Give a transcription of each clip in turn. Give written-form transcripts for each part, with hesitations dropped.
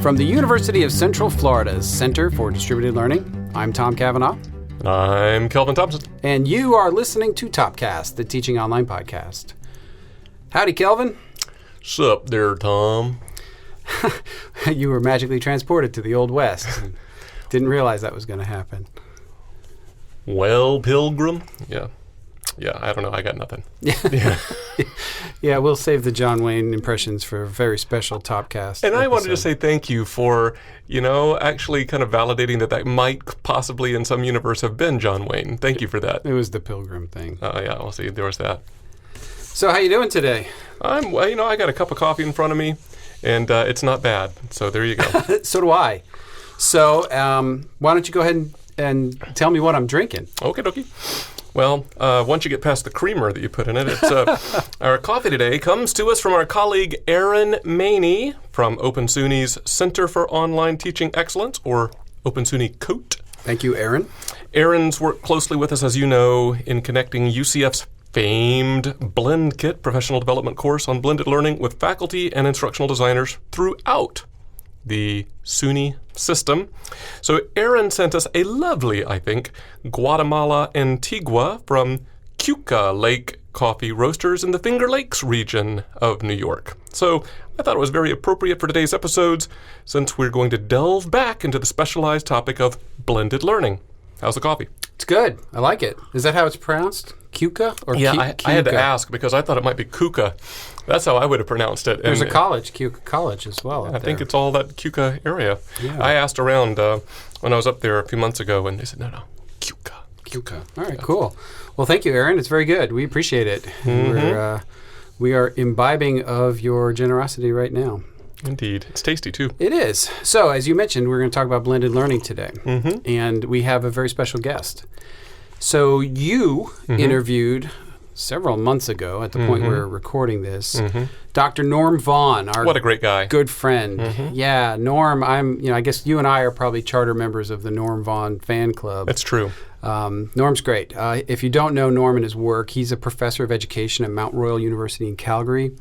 From the University of Central Florida's Center for Distributed Learning, I'm Tom Cavanaugh. I'm Kelvin Thompson. And you are listening to Topcast, the teaching online podcast. Howdy, Kelvin. Sup there, Tom. You were magically transported to the Old West. And didn't realize that was going to happen. Well, Pilgrim. Yeah, I don't know. I got nothing. Yeah, we'll save the John Wayne impressions for a very special Topcast And I episode. wanted to say thank you for, actually kind of validating that might possibly in some universe have been John Wayne. Thank you for that. It was the Pilgrim thing. Oh, yeah, we'll see. There was that. So how you doing today? I got a cup of coffee in front of me, and it's not bad. So there you go. So do I. So why don't you go ahead and tell me what I'm drinking? Okie dokie. Well, once you get past the creamer that you put in it, it's our coffee today comes to us from our colleague Aaron Maney from Open SUNY's Center for Online Teaching Excellence, or Open SUNY COTE. Thank you, Aaron. Aaron's worked closely with us, as you know, in connecting UCF's famed Blend Kit professional development course on blended learning with faculty and instructional designers throughout the SUNY system. So Aaron sent us a lovely, I think, Guatemala Antigua from Cuca Lake Coffee Roasters in the Finger Lakes region of New York. So I thought it was very appropriate for today's episodes since we're going to delve back into the specialized topic of blended learning. How's the coffee? It's good. I like it. Is that how it's pronounced? Cuca or Yeah, I had to Cuca? ask because I thought it might be Cuca. That's how I would have pronounced it. There's And a college, Cuca College as well. I think it's all that Cuca area. Yeah. I asked around when I was up there a few months ago, and they said, no, Cuca. Cuca. All right, cool. Well, thank you, Aaron. It's very good. We appreciate it. We are imbibing of your generosity right now. Indeed. It's tasty, too. It is. So, as you mentioned, we're going to talk about blended learning today. And we have a very special guest. So, you interviewed several months ago, at the point we're recording this, Dr. Norm Vaughan, our What a great guy. good friend. Yeah, Norm, I guess you and I are probably charter members of the Norm Vaughan fan club. That's true. Norm's great. If you don't know Norm and his work, he's a professor of education at Mount Royal University in Calgary.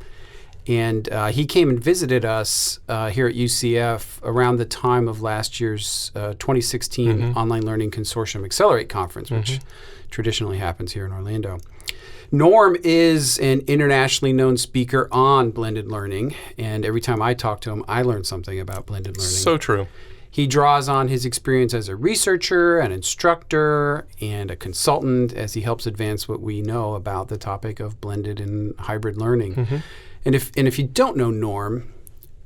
And he came and visited us here at UCF around the time of last year's 2016 Online Learning Consortium Accelerate Conference, which traditionally happens here in Orlando. Norm is an internationally known speaker on blended learning, and every time I talk to him, I learn something about blended learning. So true. He draws on his experience as a researcher, an instructor, and a consultant as he helps advance what we know about the topic of blended and hybrid learning. And if you don't know Norm,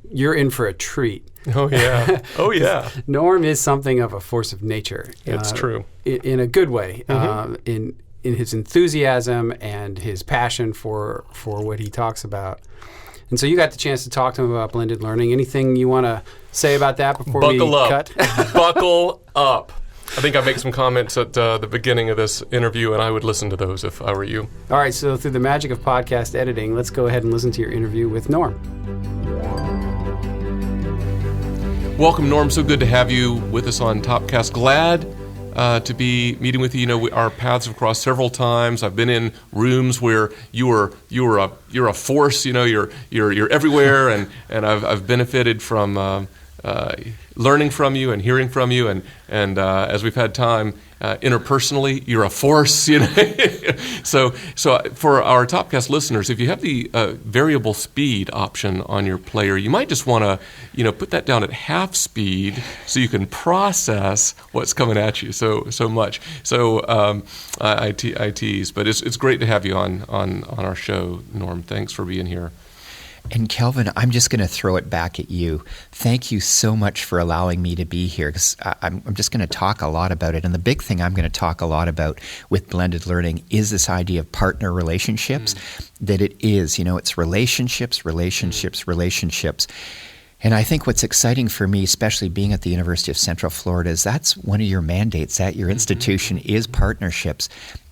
you're in for a treat. Oh, yeah. Oh, yeah. Norm is something of a force of nature. It's true. In a good way. In his enthusiasm and his passion for what he talks about. And so you got the chance to talk to him about blended learning. Anything you want to say about that before we cut? Buckle up. I think I make some comments at the beginning of this interview, and I would listen to those if I were you. All right, so through the magic of podcast editing, let's go ahead and listen to your interview with Norm. Welcome, Norm. So good to have you with us on Topcast. Glad to be meeting with you. Our paths have crossed several times. I've been in rooms where you're a force. You're everywhere, and I've benefited from learning from you and hearing from you, and as we've had time interpersonally, you're a force. So for our Topcast listeners, if you have the variable speed option on your player, you might just want to put that down at half speed so you can process what's coming at you so much. So I tease, but it's great to have you on our show, Norm. Thanks for being here. And Kelvin, I'm just going to throw it back at you. Thank you so much for allowing me to be here, because I'm just going to talk a lot about it. And the big thing I'm going to talk a lot about with blended learning is this idea of partner relationships, that it is, it's relationships. And I think what's exciting for me, especially being at the University of Central Florida, is that's one of your mandates at your institution is partnerships.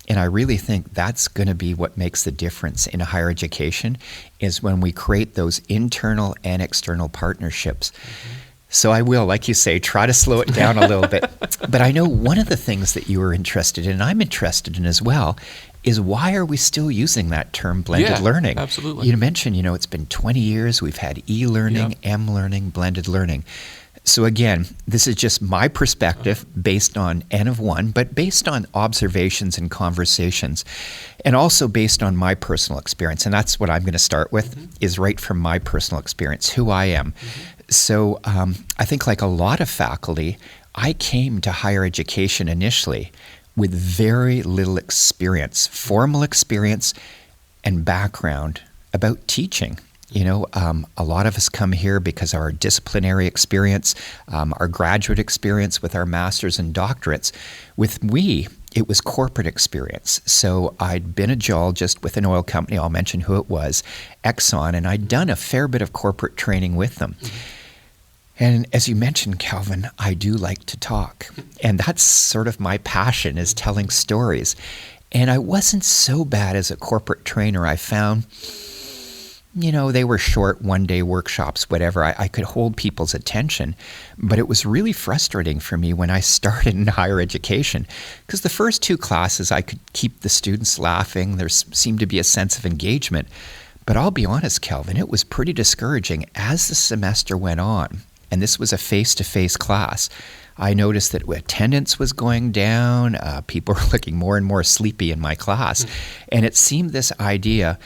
And I really think that's going to be what makes the difference in higher education, is when we create those internal and external partnerships. So I will, like you say, try to slow it down a little bit. But I know one of the things that you were interested in, and I'm interested in as well, is why are we still using that term blended learning? Absolutely. You mentioned, it's been 20 years. We've had e-learning, M-learning, blended learning. So again, this is just my perspective based on N of 1, but based on observations and conversations, and also based on my personal experience. And that's what I'm going to start with, is right from my personal experience, who I am. So I think like a lot of faculty, I came to higher education initially with very little experience, formal experience and background about teaching. A lot of us come here because of our disciplinary experience, our graduate experience with our masters and doctorates. With me, it was corporate experience. So I'd been a geologist with an oil company, I'll mention who it was, Exxon, and I'd done a fair bit of corporate training with them. And as you mentioned, Kelvin, I do like to talk. And that's sort of my passion, is telling stories. And I wasn't so bad as a corporate trainer. I found they were short one-day workshops, whatever. I could hold people's attention, but it was really frustrating for me when I started in higher education, because the first 2 classes I could keep the students laughing. There seemed to be a sense of engagement. But I'll be honest, Kelvin, it was pretty discouraging as the semester went on, and this was a face-to-face class. I noticed that attendance was going down. People were looking more and more sleepy in my class. And it seemed this idea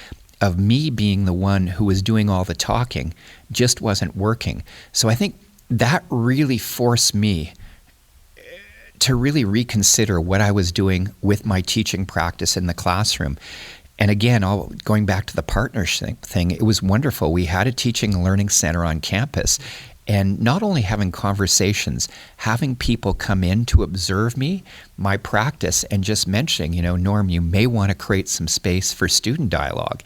of me being the one who was doing all the talking just wasn't working. So I think that really forced me to really reconsider what I was doing with my teaching practice in the classroom. And again, going back to the partnership thing, it was wonderful. We had a teaching and learning center on campus. And not only having conversations, having people come in to observe me, my practice, and just mentioning, Norm, you may want to create some space for student dialogue.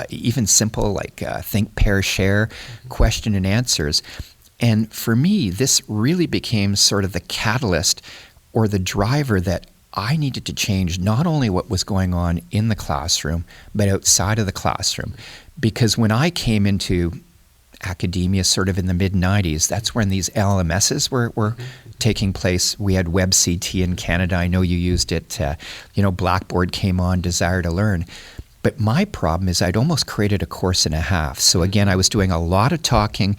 Even simple like think, pair, share, question and answers. And for me, this really became sort of the catalyst or the driver that I needed to change not only what was going on in the classroom, but outside of the classroom. Because when I came into academia sort of in the mid-90s, that's when these LMSs were taking place. We had WebCT in Canada. I know you used it. Blackboard came on, Desire to Learn. But my problem is I'd almost created a course and a half. So again, I was doing a lot of talking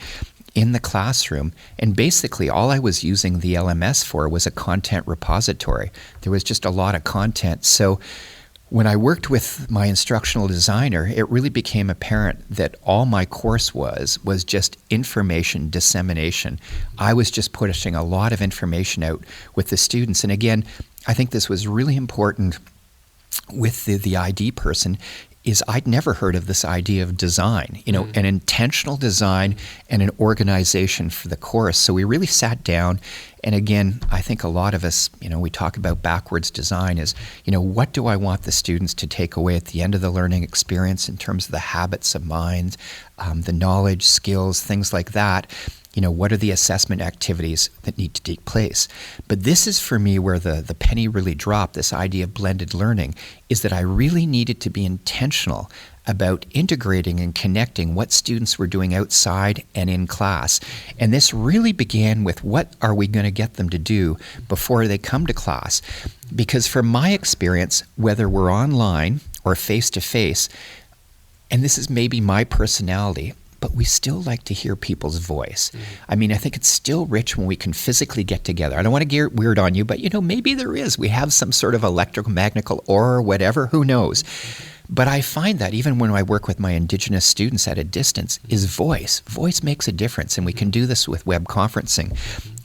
in the classroom, and basically all I was using the LMS for was a content repository. There was just a lot of content. So when I worked with my instructional designer, it really became apparent that all my course was just information dissemination. I was just pushing a lot of information out with the students. And again, I think this was really important with the ID person, is I'd never heard of this idea of design, an intentional design and an organization for the course. So we really sat down, and again, I think a lot of us, we talk about backwards design is, what do I want the students to take away at the end of the learning experience in terms of the habits of mind, the knowledge, skills, things like that. What are the assessment activities that need to take place? But this is for me where the penny really dropped, this idea of blended learning, is that I really needed to be intentional about integrating and connecting what students were doing outside and in class. And this really began with what are we going to get them to do before they come to class? Because from my experience, whether we're online or face-to-face, and this is maybe my personality, but we still like to hear people's voice. I mean, I think it's still rich when we can physically get together. I don't want to get weird on you, but maybe there is. We have some sort of electromagnetic aura or whatever, who knows? But I find that even when I work with my Indigenous students at a distance, is voice. Voice makes a difference, and we can do this with web conferencing.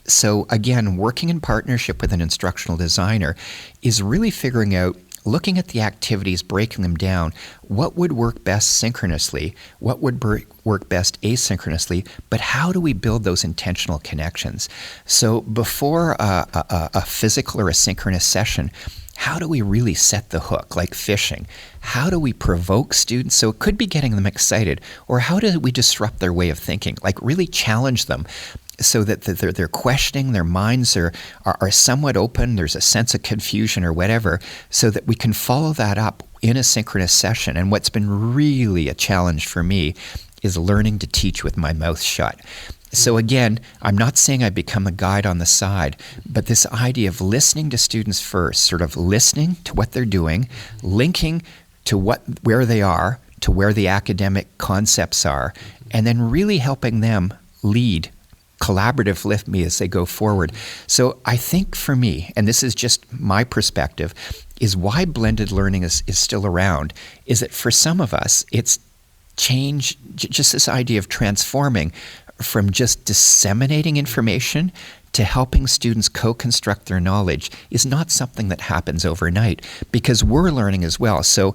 So again, working in partnership with an instructional designer is really figuring out, looking at the activities, breaking them down, what would work best synchronously, what would work best asynchronously, but how do we build those intentional connections? So before a physical or a synchronous session, how do we really set the hook, like fishing? How do we provoke students? So it could be getting them excited, or how do we disrupt their way of thinking, like really challenge them so that they're questioning, their minds are somewhat open, there's a sense of confusion or whatever, so that we can follow that up in a synchronous session. And what's been really a challenge for me is learning to teach with my mouth shut. So again, I'm not saying I become a guide on the side, but this idea of listening to students first, sort of listening to what they're doing, linking to where they are, to where the academic concepts are, and then really helping them lead, collaborative lift me as they go forward. So I think for me, and this is just my perspective, is why blended learning is still around, is that for some of us, it's change, just this idea of transforming from just disseminating information to helping students co-construct their knowledge is not something that happens overnight, because we're learning as well. So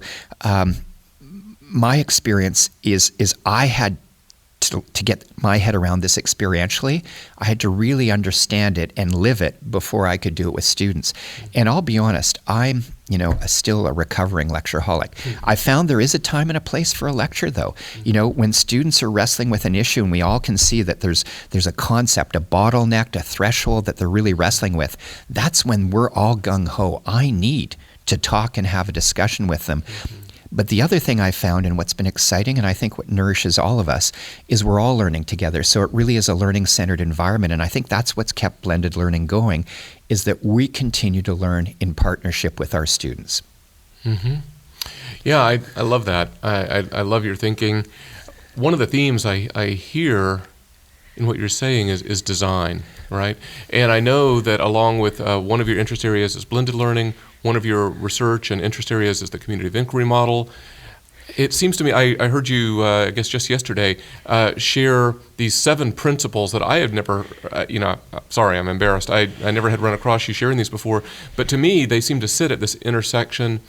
my experience is I had to get my head around this experientially. I had to really understand it and live it before I could do it with students. And I'll be honest, I'm still a recovering lectureaholic. I found there is a time and a place for a lecture, though. When students are wrestling with an issue and we all can see that there's a concept, a bottleneck, a threshold that they're really wrestling with, that's when we're all gung-ho. I need to talk and have a discussion with them. But the other thing I found, and what's been exciting, and I think what nourishes all of us, is we're all learning together. So it really is a learning-centered environment, and I think that's what's kept blended learning going, is that we continue to learn in partnership with our students. Mm-hmm. Yeah, I love that. I love your thinking. One of the themes I hear in what you're saying is design, right? And I know that along with one of your interest areas is blended learning, one of your research and interest areas is the community of inquiry model. It seems to me, I heard you, I guess just yesterday, share these 7 principles that I have never, sorry, I'm embarrassed. I never had run across you sharing these before. But to me, they seem to sit at this intersection.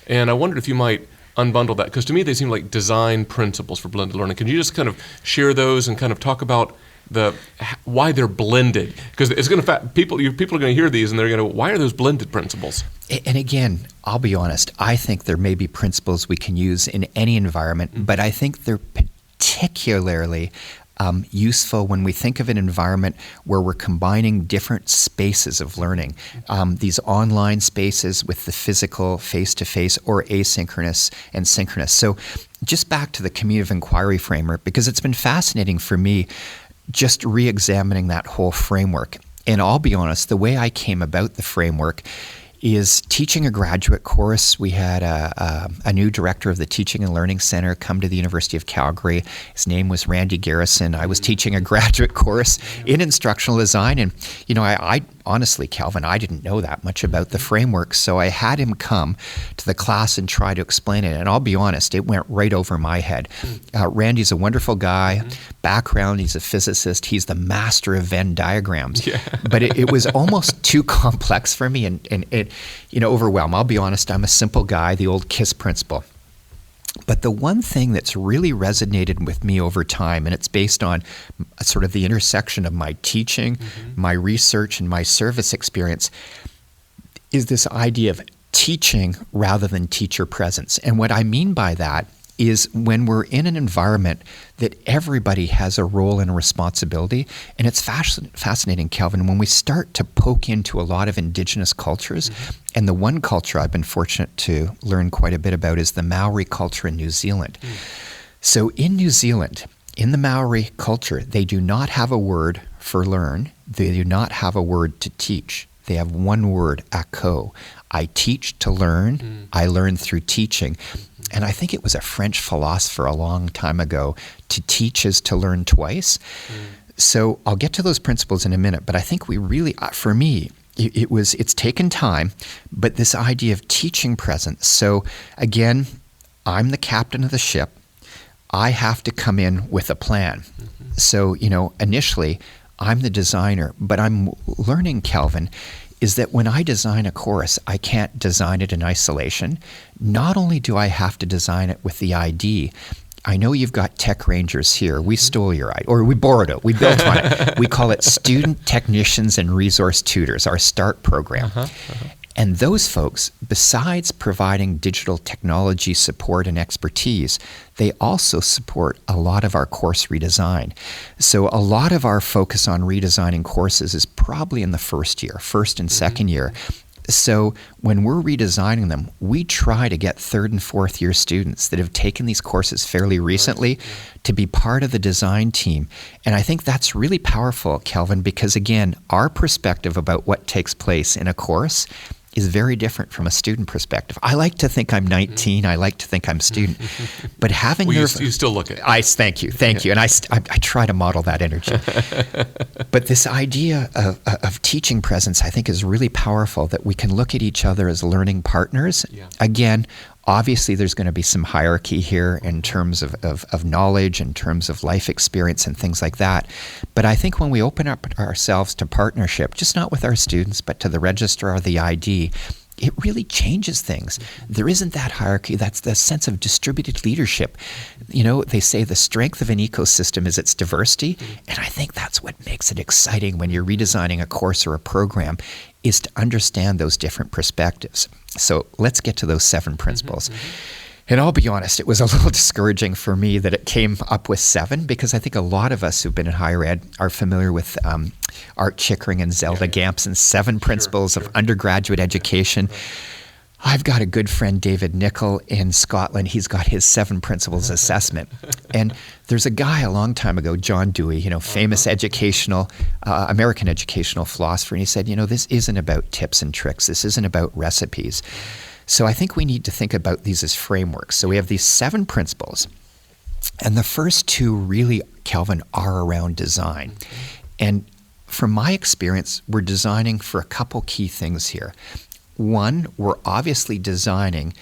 And I wondered if you might unbundle that, because to me, they seem like design principles for blended learning. Can you just kind of share those and kind of talk about why they're blended? Because it's going to people are going to hear these and they're going to, why are those blended principles? And again, I'll be honest, I think there may be principles we can use in any environment, but I think they're particularly useful when we think of an environment where we're combining different spaces of learning, these online spaces with the physical face-to-face or asynchronous and synchronous. So just back to the community of inquiry framework, because it's been fascinating for me just re-examining that whole framework. And I'll be honest, the way I came about the framework is teaching a graduate course. We had a new director of the Teaching and Learning Center come to the University of Calgary. His name was Randy Garrison. I was teaching a graduate course in instructional design. And, I honestly, Kelvin, I didn't know that much about the framework. So I had him come to the class and try to explain it. And I'll be honest, it went right over my head. Randy's a wonderful guy. Background, he's a physicist. He's the master of Venn diagrams. Yeah. But it was almost too complex for me and it, overwhelmed. I'll be honest, I'm a simple guy, the old KISS principle. But the one thing that's really resonated with me over time, and it's based on sort of the intersection of my teaching, my research, and my service experience, is this idea of teaching rather than teacher presence. And what I mean by that is when we're in an environment that everybody has a role and a responsibility, and it's fascinating, Kelvin, when we start to poke into a lot of indigenous cultures, and the one culture I've been fortunate to learn quite a bit about is the Maori culture in New Zealand. So in New Zealand, in the Maori culture, they do not have a word for learn. They do not have a word to teach. They have one word, ako. I teach to learn. I learn through teaching. And I think it was a French philosopher a long time ago, to teach is to learn twice. So I'll get to those principles in a minute, but I think we really, for me, it's taken time, but this idea of teaching presence. So again, I'm the captain of the ship. I have to come in with a plan. So, initially, I'm the designer, but I'm learning, Kelvin, is that when I design a course, I can't design it in isolation. Not only do I have to design it with the ID, I know you've got tech rangers here. We stole your ID, or we borrowed it. We built on it. We call it Student Technicians and Resource Tutors, our START program. And those folks, besides providing digital technology support and expertise, they also support a lot of our course redesign. So a lot of our focus on redesigning courses is probably in the first and second year. So when we're redesigning them, we try to get third and fourth year students that have taken these courses fairly recently to be part of the design team. And I think that's really powerful, Kelvin, because again, our perspective about what takes place in a course is very different from a student perspective. I like to think I'm 19. I like to think I'm a student. But having you still look it. Thank you. And I try to model that energy. But this idea of teaching presence, I think, is really powerful, that we can look at each other as learning partners. Yeah. Again, obviously, there's going to be some hierarchy here in terms of knowledge, in terms of life experience and things like that. But I think when we open up ourselves to partnership, just not with our students, but to the registrar or the ID, it really changes things. There isn't that hierarchy. That's the sense of distributed leadership. You know, they say the strength of an ecosystem is its diversity, and I think that's what makes it exciting when you're redesigning a course or a program, is to understand those different perspectives. So let's get to those 7 principles. And I'll be honest, it was a little discouraging for me that it came up with 7, because I think a lot of us who've been in higher ed are familiar with Art Chickering and Zelda Gampson's 7 principles of undergraduate education. I've got a good friend, David Nichol, in Scotland. He's got his 7 principles assessment. And there's a guy a long time ago, John Dewey, famous American educational philosopher, and he said, this isn't about tips and tricks. This isn't about recipes. So I think we need to think about these as frameworks. So we have these 7 principles, and the first 2 really, Kelvin, are around design. And from my experience, we're designing for a couple key things here. One, we're obviously designing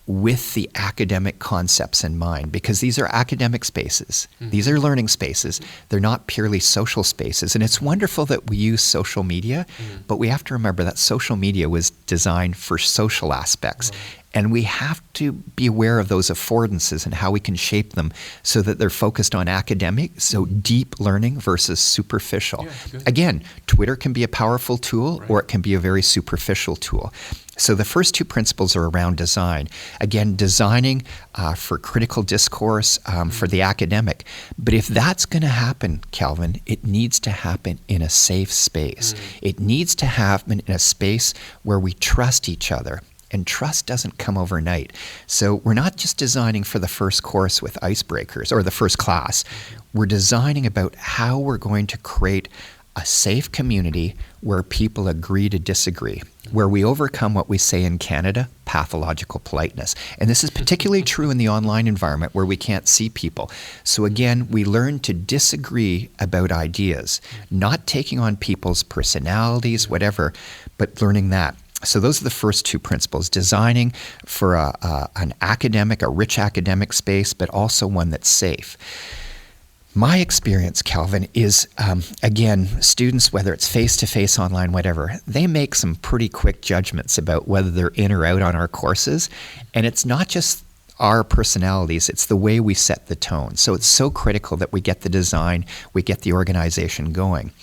with the academic concepts in mind, because these are academic spaces. These are learning spaces. They're not purely social spaces. And it's wonderful that we use social media, but we have to remember that social media was designed for social aspects. And we have to be aware of those affordances and how we can shape them so that they're focused on academic, so deep learning versus superficial. Again, Twitter can be a powerful tool, or it can be a very superficial tool. So the first 2 principles are around design. Again, designing for critical discourse, for the academic. But if that's going to happen, Kelvin, it needs to happen in a safe space. It needs to happen in a space where we trust each other. And trust doesn't come overnight. So we're not just designing for the first course with icebreakers or the first class. We're designing about how we're going to create a safe community where people agree to disagree, where we overcome what we say in Canada, pathological politeness. And this is particularly true in the online environment where we can't see people. So again, we learn to disagree about ideas, not taking on people's personalities, whatever, but learning that. So those are the first 2 principles, designing for an academic, a rich academic space, but also one that's safe. My experience, Kelvin, is, again, students, whether it's face-to-face, online, whatever, they make some pretty quick judgments about whether they're in or out on our courses. And it's not just our personalities, it's the way we set the tone. So it's so critical that we get the design, we get the organization going.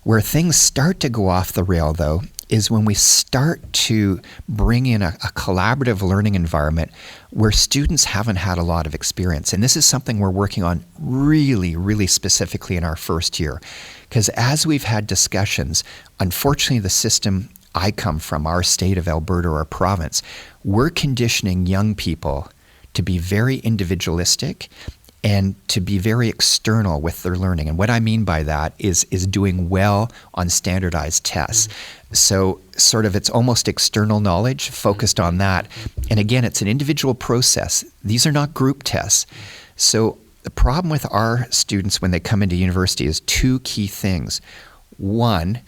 Where things start to go off the rail, though, is when we start to bring in a collaborative learning environment where students haven't had a lot of experience. And this is something we're working on really, really specifically in our first year. Because as we've had discussions, unfortunately the system I come from, our state of Alberta or our province, we're conditioning young people to be very individualistic and to be very external with their learning. And what I mean by that is doing well on standardized tests. So sort of it's almost external knowledge focused on that. And again, it's an individual process. These are not group tests. So the problem with our students when they come into university is 2 key things. One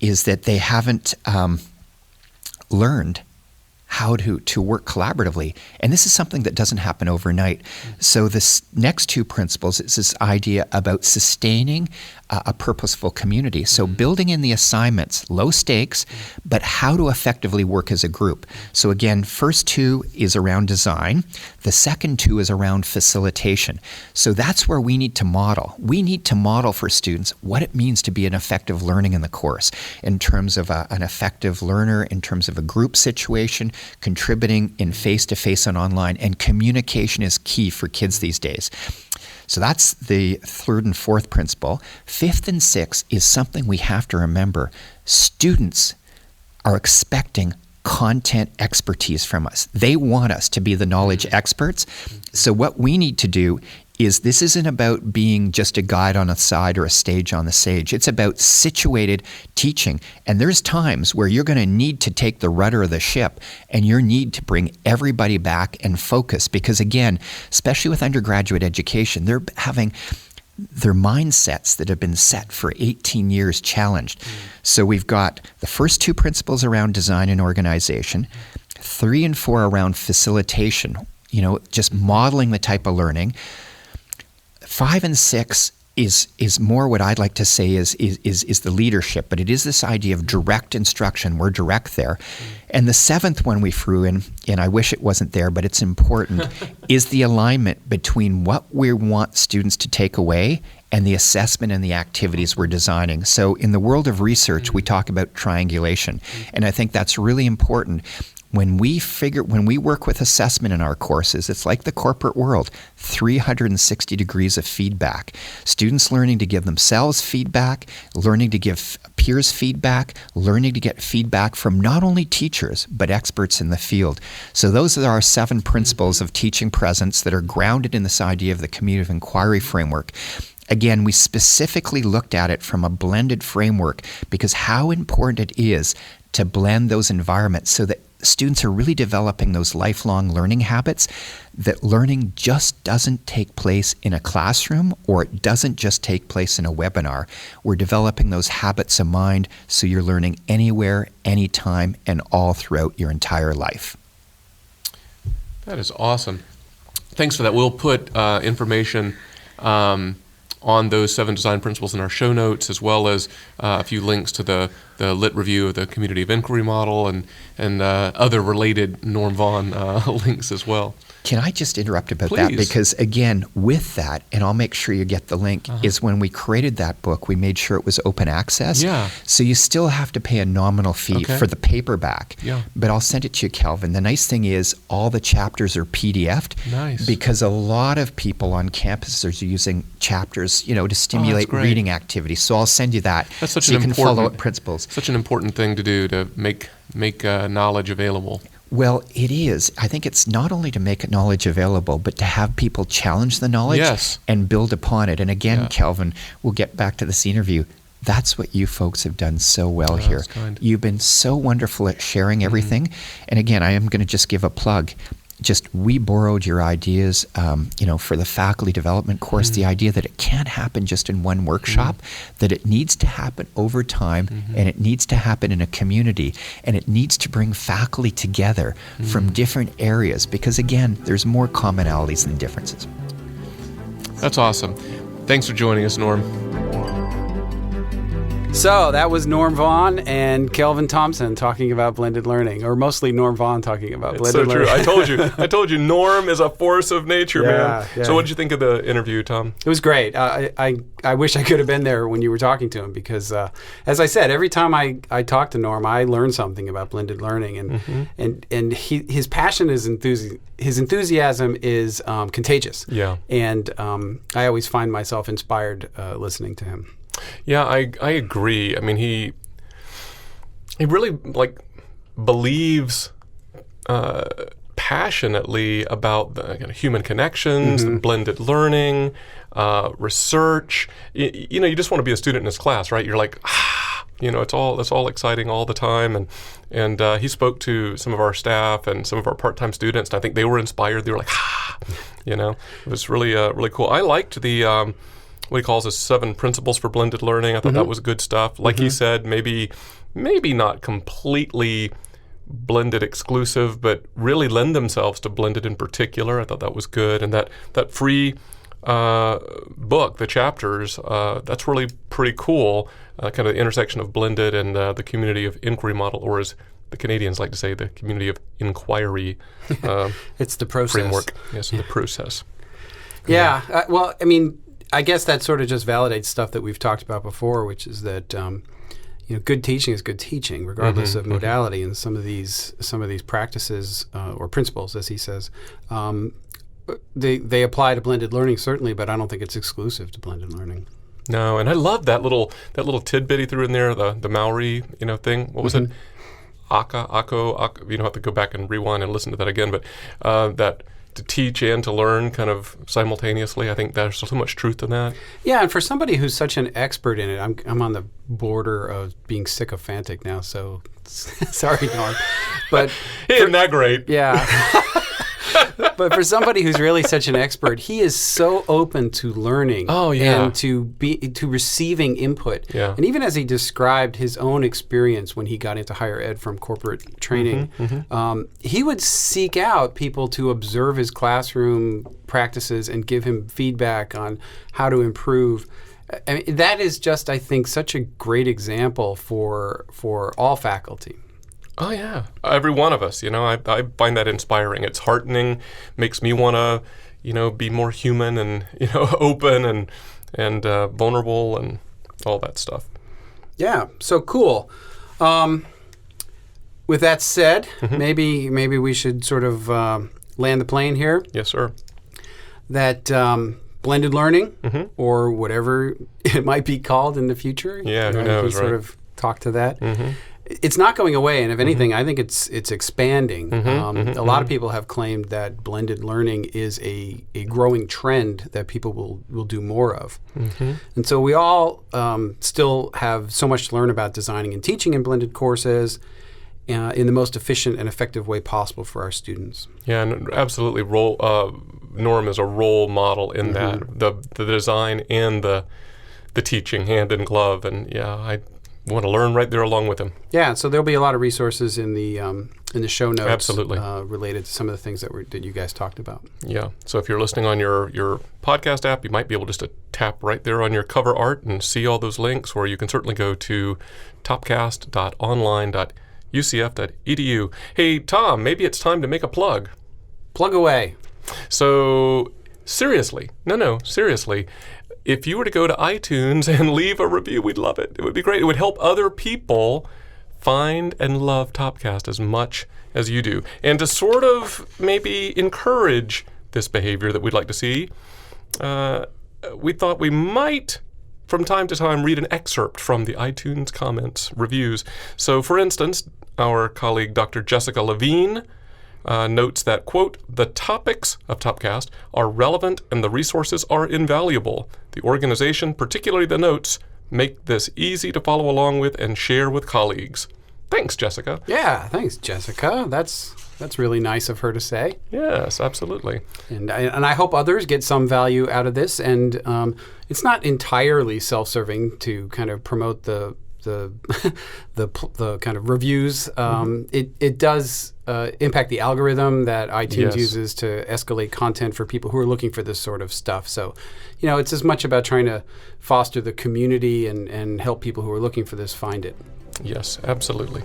is that they haven't learned how to work collaboratively. And this is something that doesn't happen overnight. So this next 2 principles is this idea about sustaining a purposeful community. So building in the assignments, low stakes, but how to effectively work as a group. So again, first 2 is around design. The second 2 is around facilitation. So that's where we need to model. We need to model for students what it means to be an effective learning in the course in terms of an effective learner, in terms of a group situation, contributing in face-to-face and online, and communication is key for kids these days. So that's the 3rd and 4th principle. 5th and 6th is something we have to remember. Students are expecting content expertise from us. They want us to be the knowledge experts. So what we need to do is, this isn't about being just a guide on a side or a stage on the stage. It's about situated teaching. And there's times where you're going to need to take the rudder of the ship, and you need to bring everybody back and focus. Because again, especially with undergraduate education, they're having their mindsets that have been set for 18 years challenged. So we've got the first 2 principles around design and organization, 3 and 4 around facilitation, just modeling the type of learning. 5 and 6 is more what I'd like to say is the leadership, but it is this idea of direct instruction. We're direct there. And the 7th one we threw in, and I wish it wasn't there, but it's important, is the alignment between what we want students to take away and the assessment and the activities we're designing. So in the world of research, we talk about triangulation, and I think that's really important. When we work with assessment in our courses, it's like the corporate world, 360 degrees of feedback. Students learning to give themselves feedback, learning to give peers feedback, learning to get feedback from not only teachers, but experts in the field. So those are our 7 principles of teaching presence that are grounded in this idea of the community of inquiry framework. Again, we specifically looked at it from a blended framework because how important it is to blend those environments so that students are really developing those lifelong learning habits, that learning just doesn't take place in a classroom, or it doesn't just take place in a webinar. We're developing those habits of mind so you're learning anywhere, anytime, and all throughout your entire life. That is awesome. Thanks for that. We'll put information on those 7 design principles in our show notes, as well as a few links to the lit review of the community of inquiry model and other related Norm Vaughan links as well. Can I just interrupt about Please. that? Because again, with that, and I'll make sure you get the link, is when we created that book, we made sure it was open access. Yeah. So you still have to pay a nominal fee for the paperback. Yeah. But I'll send it to you, Kelvin. The nice thing is all the chapters are PDF'd. Nice. Because a lot of people on campuses are using chapters, to stimulate reading activity. So I'll send you that. That's such so an you can important follow up principles. Such an important thing to do, to make knowledge available. Well, it is. I think it's not only to make knowledge available, but to have people challenge the knowledge and build upon it. And again, Kelvin, we'll get back to this interview. That's what you folks have done so well here. That's kind. You've been so wonderful at sharing everything. And again, I am going to just give a plug. We borrowed your ideas, for the faculty development course, the idea that it can't happen just in one workshop, that it needs to happen over time, and it needs to happen in a community, and it needs to bring faculty together from different areas, because again, there's more commonalities than differences. That's awesome. Thanks for joining us, Norm. So that was Norm Vaughan and Kelvin Thompson talking about blended learning, or mostly Norm Vaughan talking about blended learning. It's so true. I told you, Norm is a force of nature, man. Yeah. So what did you think of the interview, Tom? It was great. I wish I could have been there when you were talking to him, because, as I said, every time I talk to Norm, I learn something about blended learning, and his passion, his enthusiasm is contagious. Yeah. And I always find myself inspired listening to him. Yeah, I agree. I mean, he really believes passionately about the human connections, the blended learning, research. You just want to be a student in his class, right? You're like, it's all exciting all the time. And he spoke to some of our staff and some of our part-time students, and I think they were inspired. They were like, it was really really cool. I liked the what he calls the 7 principles for blended learning. I thought that was good stuff. Like he said, maybe not completely blended exclusive, but really lend themselves to blended in particular. I thought that was good. And that free book, the chapters, that's really pretty cool. Kind of the intersection of blended and the community of inquiry model, or as the Canadians like to say, the community of inquiry. It's the process. Framework. Yes, the process. Yeah. Well, I mean, I guess that sort of just validates stuff that we've talked about before, which is that good teaching is good teaching, regardless of modality. And some of these practices or principles, as he says, they apply to blended learning certainly, but I don't think it's exclusive to blended learning. No, and I love that little tidbit he threw in there, the Maori thing. What was it? Ako, you don't have to go back and rewind and listen to that again, but that to teach and to learn kind of simultaneously. I think there's so much truth in that. Yeah, and for somebody who's such an expert in it, I'm on the border of being sycophantic now, so sorry, Norm. But isn't that great? Yeah. But for somebody who's really such an expert, he is so open to learning and to receiving input. Yeah. And even as he described his own experience when he got into higher ed from corporate training, he would seek out people to observe his classroom practices and give him feedback on how to improve. I mean, that is just, I think, such a great example for all faculty. Oh, yeah. Every one of us, I find that inspiring. It's heartening, makes me want to, be more human and, open and vulnerable and all that stuff. Yeah, so cool. With that said, maybe we should sort of land the plane here. Yes, sir. That blended learning, or whatever it might be called in the future. Yeah, who knows, we right? sort of talk to that. It's not going away, and if anything, I think it's expanding. A lot of people have claimed that blended learning is a growing trend that people will do more of. And so we all still have so much to learn about designing and teaching in blended courses in the most efficient and effective way possible for our students. Yeah, and absolutely, Norm is a role model in that, the design and the teaching hand in glove, and I want to learn right there along with him. Yeah, so there'll be a lot of resources in the show notes. Absolutely. Related to some of the things that you guys talked about. Yeah, so if you're listening on your podcast app, you might be able just to tap right there on your cover art and see all those links, or you can certainly go to topcast.online.ucf.edu. Hey, Tom, maybe it's time to make a plug. Plug away. So, seriously, if you were to go to iTunes and leave a review, we'd love it. It would be great. It would help other people find and love Topcast as much as you do. And to sort of maybe encourage this behavior that we'd like to see, we thought we might, from time to time, read an excerpt from the iTunes comments reviews. So, for instance, our colleague Dr. Jessica Levine notes that, quote, "The topics of Topcast are relevant and the resources are invaluable. The organization, particularly the notes, make this easy to follow along with and share with colleagues." Thanks, Jessica. Yeah, thanks, Jessica. That's really nice of her to say. Yes, absolutely. And I hope others get some value out of this. And it's not entirely self-serving to kind of promote the kind of reviews. It does impact the algorithm that iTunes uses to escalate content for people who are looking for this sort of stuff. So, it's as much about trying to foster the community and help people who are looking for this find it. Yes, absolutely.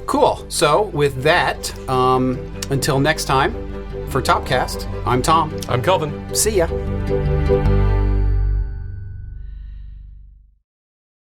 Cool. So with that, until next time, for Topcast, I'm Tom. I'm Kelvin. See ya.